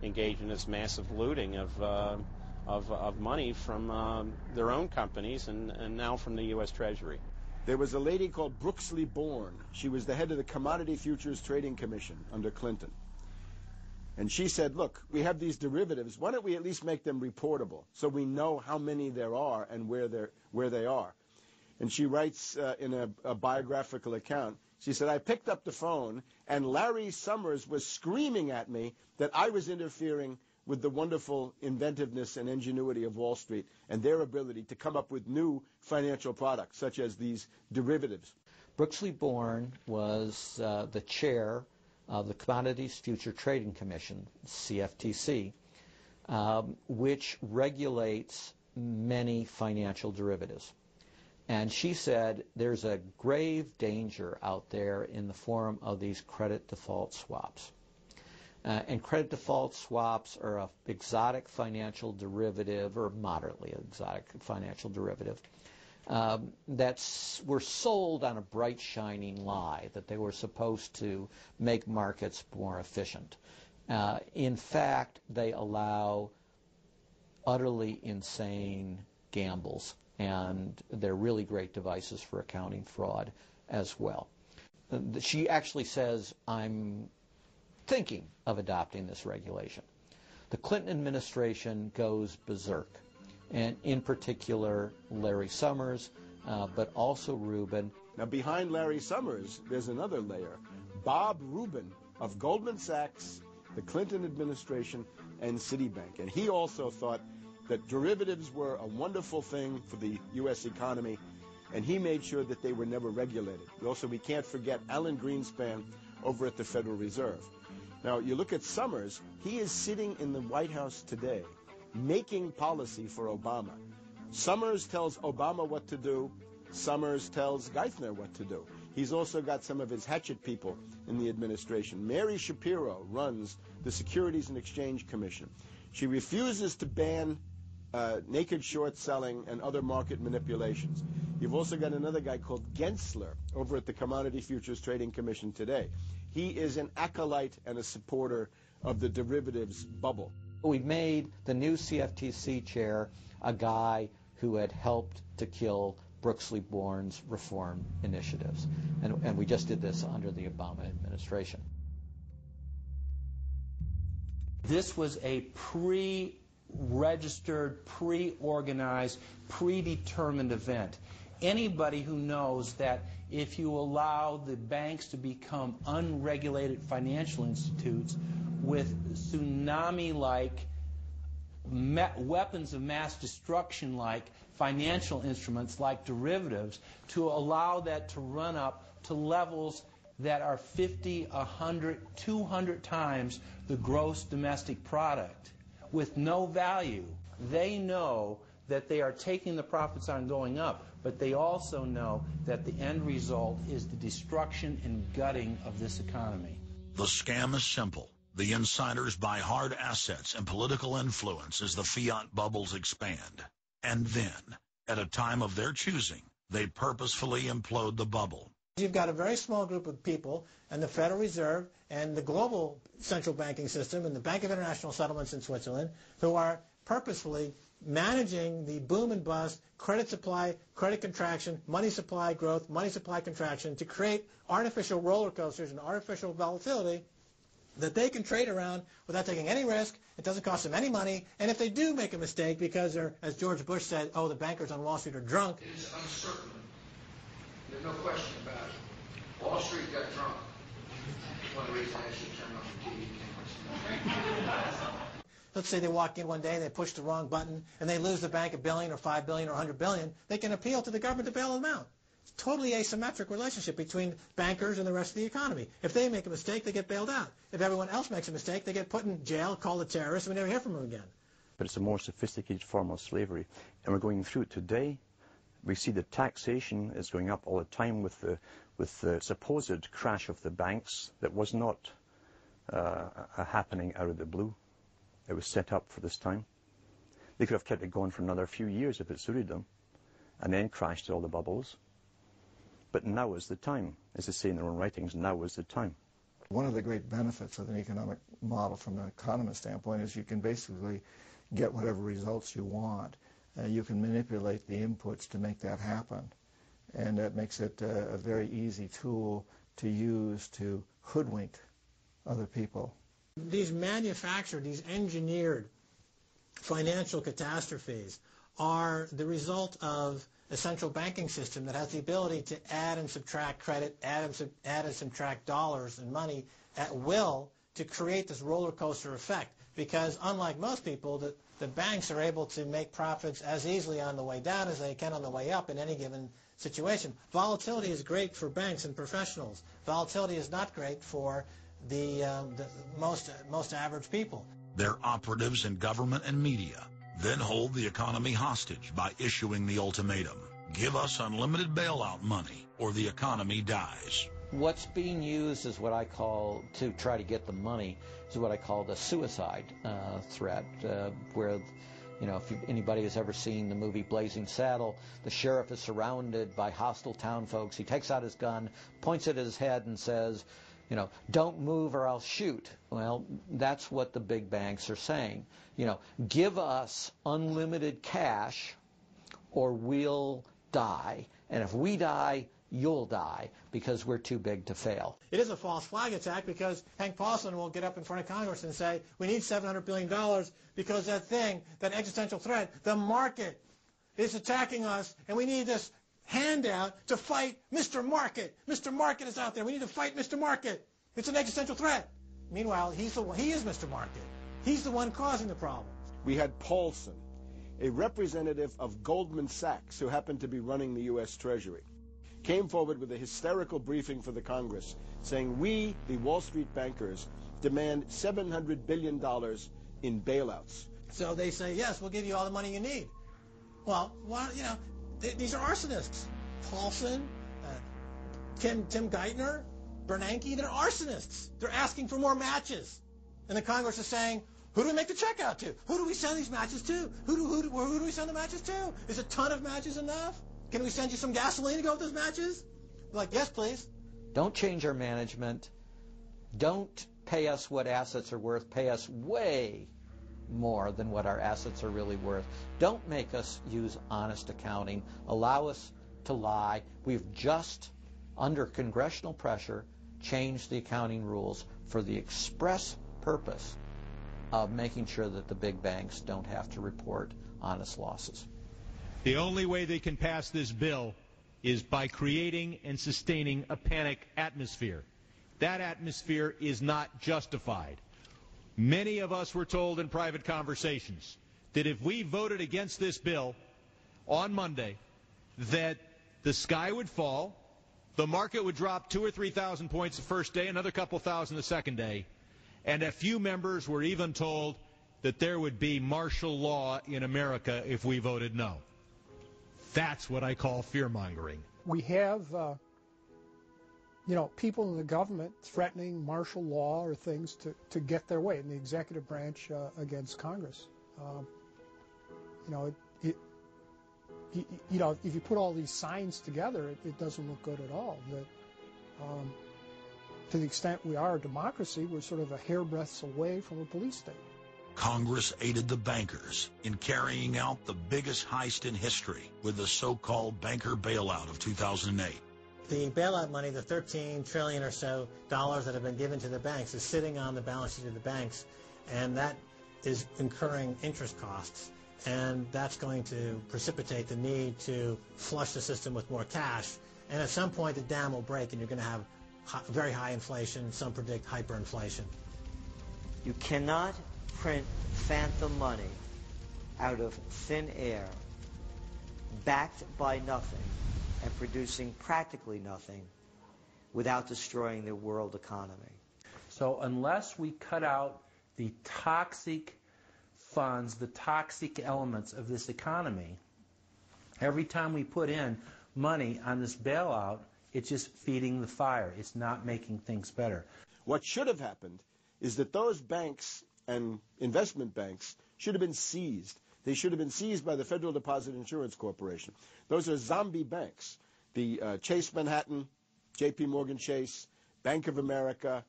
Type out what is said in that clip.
engage in this massive looting of money from their own companies and now from the U.S. Treasury. There was a lady called Brooksley Born. She was the head of the Commodity Futures Trading Commission under Clinton. And she said, look, we have these derivatives. Why don't we at least make them reportable so we know how many there are and where they are? And she writes in a biographical account, she said, I picked up the phone and Larry Summers was screaming at me that I was interfering with the wonderful inventiveness and ingenuity of Wall Street and their ability to come up with new financial products, such as these derivatives. Brooksley Born was the chair of the Commodities Future Trading Commission, CFTC, which regulates many financial derivatives. And she said there's a grave danger out there in the form of these credit default swaps. And credit default swaps are an exotic financial derivative, or moderately exotic financial derivative, that were sold on a bright, shining lie that they were supposed to make markets more efficient. In fact, they allow utterly insane gambles, and they're really great devices for accounting fraud as well. She actually says, I'm thinking of adopting this regulation. The Clinton administration goes berserk, and in particular Larry Summers, but also Rubin. Now behind Larry Summers, there's another layer. Bob Rubin of Goldman Sachs, the Clinton administration, and Citibank. And he also thought that derivatives were a wonderful thing for the U.S. economy, and he made sure that they were never regulated. Also, we can't forget Alan Greenspan over at the Federal Reserve. Now, you look at Summers, he is sitting in the White House today making policy for Obama. Summers tells Obama what to do. Summers tells Geithner what to do. He's also got some of his hatchet people in the administration. Mary Shapiro runs the Securities and Exchange Commission. She refuses to ban naked short selling and other market manipulations. You've also got another guy called Gensler over at the Commodity Futures Trading Commission today. He is an acolyte and a supporter of the derivatives bubble. We've made the new CFTC chair a guy who had helped to kill Brooksley Born's reform initiatives. And we just did this under the Obama administration. This was a pre-registered, pre-organized, predetermined event. Anybody who knows that if you allow the banks to become unregulated financial institutes with tsunami-like weapons of mass destruction like financial instruments like derivatives, to allow that to run up to levels that are 50, 100, 200 times the gross domestic product with no value. They know that they are taking the profits on going up, but they also know that the end result is the destruction and gutting of this economy. The scam is simple. The insiders buy hard assets and political influence as the fiat bubbles expand. And then, at a time of their choosing, they purposefully implode the bubble. You've got a very small group of people, and the Federal Reserve and the global central banking system and the Bank of International Settlements in Switzerland, who are purposefully managing the boom and bust, credit supply, credit contraction, money supply growth, money supply contraction, to create artificial roller coasters and artificial volatility that they can trade around without taking any risk. It doesn't cost them any money. And if they do make a mistake because they're, as George Bush said, oh, the bankers on Wall Street are drunk. It is uncertain. There's no question about it. Wall Street got drunk. One of the reasons I should turn on the TV cameras. Let's say they walk in one day and they push the wrong button and they lose the bank $1 billion or $5 billion or $100 billion. They can appeal to the government to bail them out. It's a totally asymmetric relationship between bankers and the rest of the economy. If they make a mistake, they get bailed out. If everyone else makes a mistake, they get put in jail, called a terrorist, and we never hear from them again. But it's a more sophisticated form of slavery. And we're going through it today. We see the taxation is going up all the time with the supposed crash of the banks that was not a happening out of the blue. It was set up for this time. They could have kept it going for another few years if it suited them, and then crashed all the bubbles. But now is the time. As they say in their own writings, now is the time. One of the great benefits of an economic model from an economist standpoint is you can basically get whatever results you want. You can manipulate the inputs to make that happen. And that makes it a very easy tool to use to hoodwink other people. These manufactured, these engineered financial catastrophes are the result of a central banking system that has the ability to add and subtract credit, add and subtract dollars and money at will to create this roller coaster effect. Because unlike most people, the banks are able to make profits as easily on the way down as they can on the way up in any given situation. Volatility is great for banks and professionals. Volatility is not great for the most average people. Their operatives in government and media then hold the economy hostage by issuing the ultimatum: give us unlimited bailout money or the economy dies. What's being used is what I call, to try to get the money, is what I call the suicide threat, where, you know, if anybody has ever seen the movie Blazing Saddle, the sheriff is surrounded by hostile town folks. He takes out his gun, points it at his head and says, you know, don't move or I'll shoot. Well, that's what the big banks are saying. You know, give us unlimited cash or we'll die. And if we die, you'll die, because we're too big to fail. It is a false flag attack because Hank Paulson will get up in front of Congress and say, we need $700 billion because that thing, that existential threat, the market is attacking us, and we need this handout to fight Mr. Market. Mr. Market is out there. We need to fight Mr. Market. It's an existential threat. Meanwhile, he is Mr. Market. He's the one causing the problem. We had Paulson, a representative of Goldman Sachs who happened to be running the U.S. Treasury, came forward with a hysterical briefing for the Congress saying, we, the Wall Street bankers, demand $700 billion in bailouts. So they say, yes, we'll give you all the money you need. Well, you know, these are arsonists. Paulson, Tim Geithner, Bernanke, they're arsonists. They're asking for more matches. And the Congress is saying, who do we make the check out to? Who do we send these matches to? Who do we send the matches to? Is a ton of matches enough? Can we send you some gasoline to go with those matches? They're like, yes, please. Don't change our management. Don't pay us what assets are worth. Pay us way more than what our assets are really worth. Don't make us use honest accounting. Allow us to lie. We've just, under congressional pressure, changed the accounting rules for the express purpose of making sure that the big banks don't have to report honest losses. The only way they can pass this bill is by creating and sustaining a panic atmosphere. That atmosphere is not justified. Many of us were told in private conversations that if we voted against this bill on Monday, that the sky would fall, the market would drop 2,000 or 3,000 points the first day, another couple thousand the second day, and a few members were even told that there would be martial law in America if we voted no. That's what I call fear-mongering. We have, people in the government threatening martial law or things to get their way in the executive branch against Congress. If you put all these signs together, it doesn't look good at all. To the extent we are a democracy, we're sort of a hairbreadth away from a police state. Congress aided the bankers in carrying out the biggest heist in history with the so-called banker bailout of 2008. The bailout money, the $13 trillion or so dollars that have been given to the banks, is sitting on the balance sheet of the banks, and that is incurring interest costs. And that's going to precipitate the need to flush the system with more cash. And at some point, the dam will break, and you're going to have very high inflation. Some predict hyperinflation. You cannot print phantom money out of thin air, backed by nothing, and producing practically nothing without destroying the world economy. So unless we cut out the toxic funds, the toxic elements of this economy, every time we put in money on this bailout, it's just feeding the fire. It's not making things better. What should have happened is that those banks and investment banks should have been seized. They should have been seized by the Federal Deposit Insurance Corporation. Those are zombie banks. The Chase Manhattan, J.P. Morgan Chase, Bank of America,